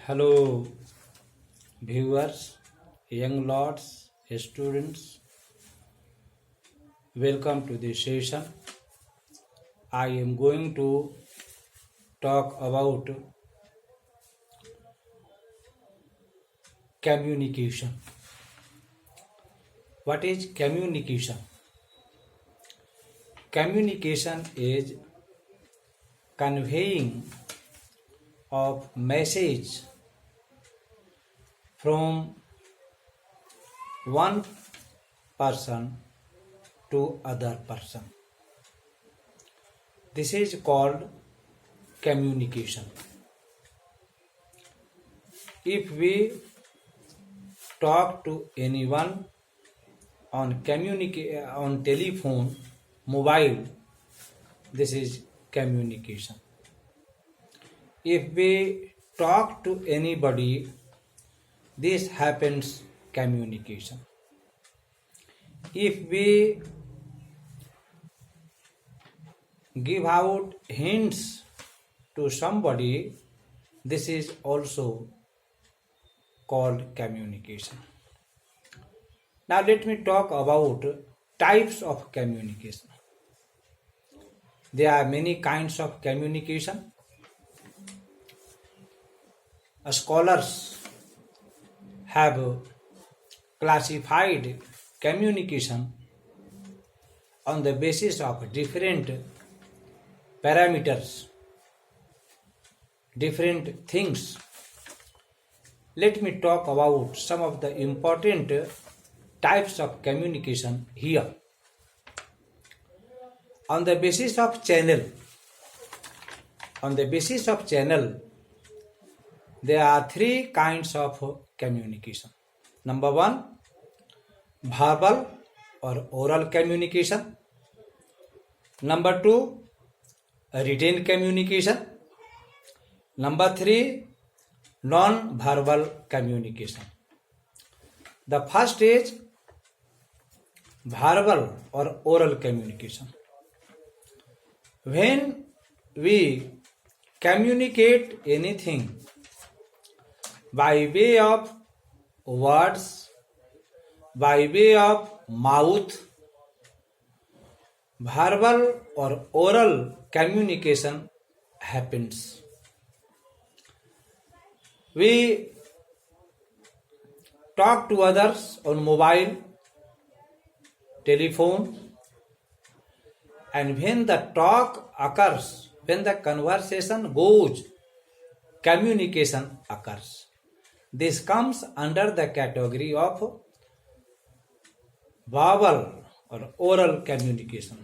Hello, viewers, young lords, students. Welcome to this session. I am going to talk about communication. What is communication? Communication is conveying of message from one person to other person. This is called communication. If we talk to anyone on telephone, mobile, this is communication. If we talk to anybody, this happens communication. If we give out hints to somebody, this is also called communication. Now let me talk about types of communication. There are many kinds of communication. Scholars have classified communication on the basis of different parameters, different things. Let me talk about some of the important types of communication here. On the basis of channel, there are three kinds of communication. Number one, verbal or oral communication. Number two, written communication. Number three, non-verbal communication. The first is verbal or oral communication. When we communicate anything by way of words, by way of mouth, verbal or oral communication happens. We talk to others on mobile, telephone, and when the talk occurs, when the conversation goes, communication occurs. This comes under the category of verbal or oral communication.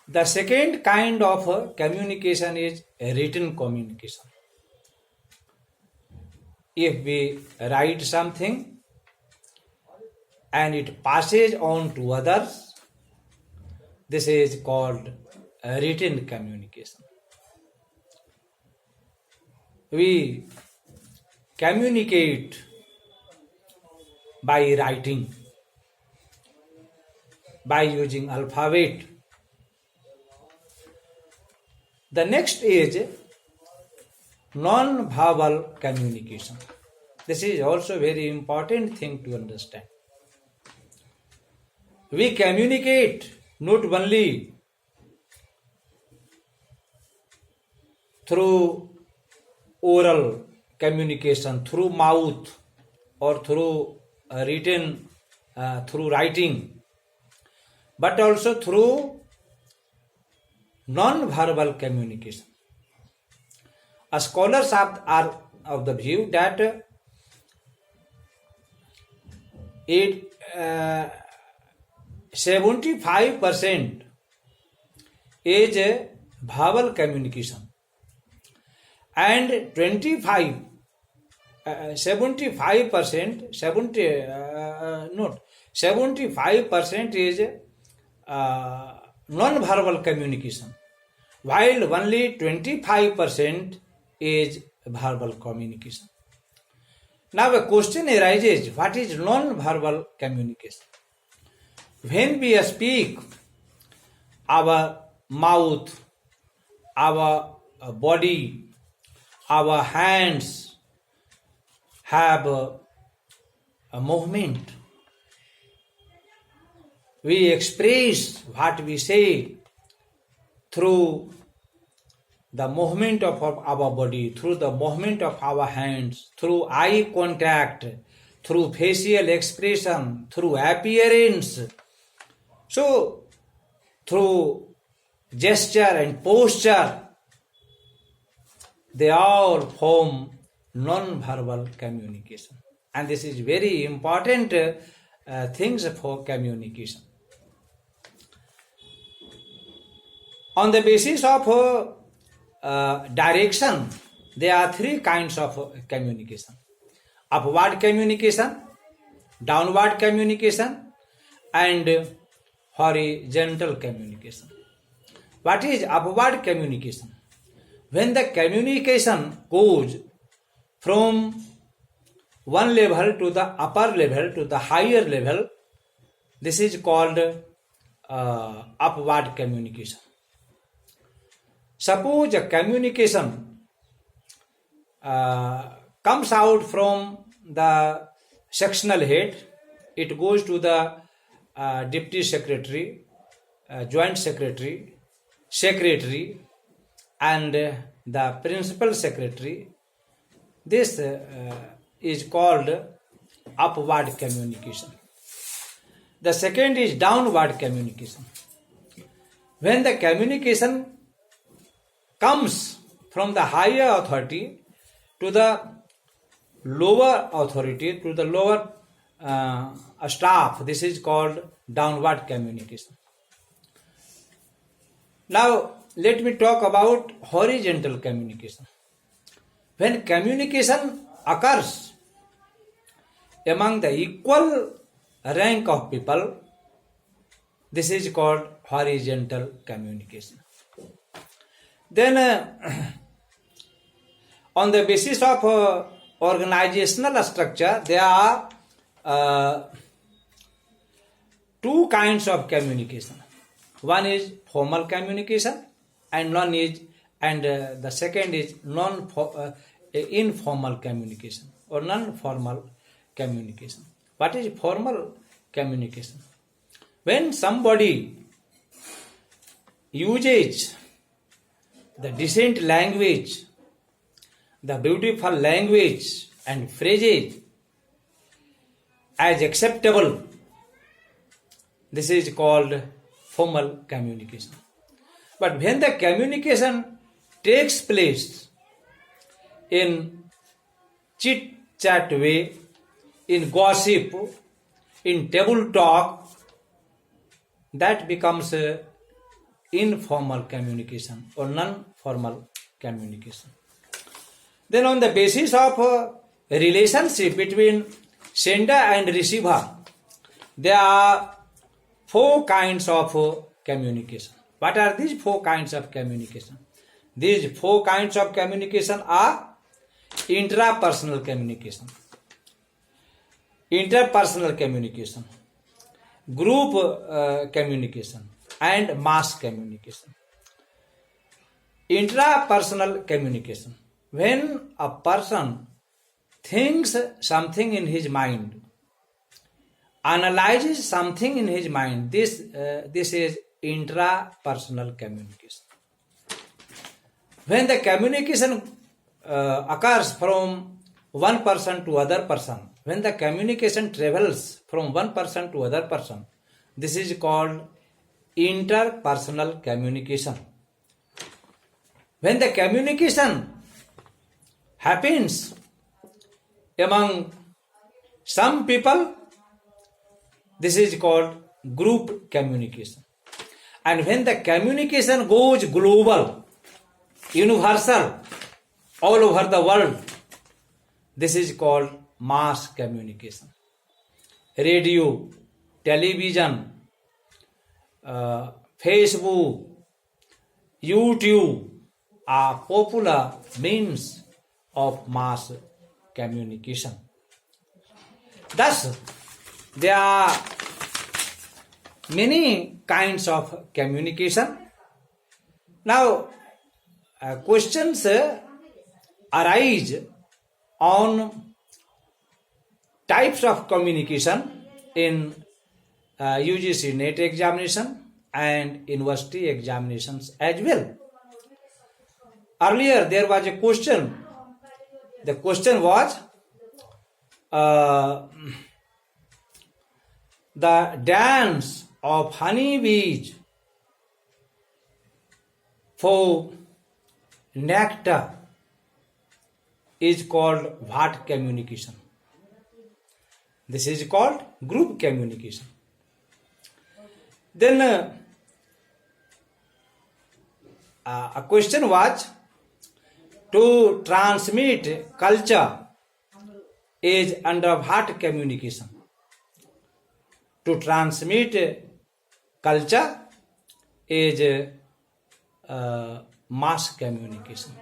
The second kind of communication is written communication. If we write something and it passes on to others, this is called written communication. We communicate by writing, by using alphabet. The next is non-verbal communication. This is also very important thing to understand. We communicate not only through oral communication, through mouth or through through writing, but also through non-verbal communication. Scholars are of the view that 75% is verbal communication and 75% is non-verbal communication, while only 25% is verbal communication. Now a question arises, what is non-verbal communication? When we speak, our mouth, our body, our hands have a movement. We express what we say through the movement of our body, through the movement of our hands, through eye contact, through facial expression, through appearance. So, through gesture and posture, they all form non-verbal communication. And this is very important things for communication. On the basis of direction, there are three kinds of communication. Upward communication, downward communication, and horizontal communication. What is upward communication? When the communication goes from one level to the upper level, to the higher level, this is called upward communication. Suppose a communication comes out from the sectional head, it goes to the deputy secretary, joint secretary, secretary, and the principal secretary. This is called upward communication. The second is downward communication. When the communication comes from the higher authority to the lower authority, to the lower staff, this is called downward communication. Now, let me talk about horizontal communication. When communication occurs among the equal rank of people, this is called horizontal communication. Then, on the basis of organizational structure, there are two kinds of communication. One is formal communication, and the second is informal communication or non-formal communication. What is formal communication? When somebody uses the decent language, the beautiful language and phrases as acceptable, this is called formal communication. But when the communication takes place in chit-chat way, in gossip, in table talk, that becomes informal communication or non-formal communication. Then on the basis of a relationship between sender and receiver, there are four kinds of communication. What are these four kinds of communication? These four kinds of communication are intrapersonal communication, interpersonal communication, group communication, and mass communication. Intrapersonal communication. When a person thinks something in his mind, analyzes something in his mind, this is intrapersonal communication. When the communication occurs from one person to other person, when the communication travels from one person to other person, this is called interpersonal communication. When the communication happens among some people, this is called group communication. And when the communication goes global, universal, all over the world, this is called mass communication. Radio, television, Facebook, YouTube are popular means of mass communication. Thus, there are many kinds of communication. Now, questions arise on types of communication in UGC NET examination and university examinations as well. Earlier there was a question. The question was the dance of honeybees for nectar is called what communication? This is called group communication. Then a question was to transmit culture is under what communication? To transmit culture is mass communication.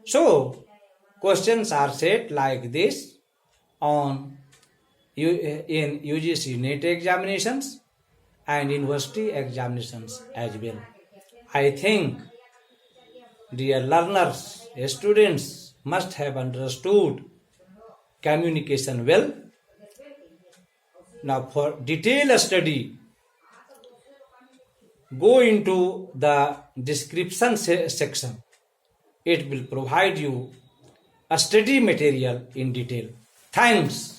So questions are set like this in UGC NET examinations and university examinations as well. I think dear learners, students must have understood communication well. Now for detailed study, go into the description section. It will provide you a study material in detail. Thanks.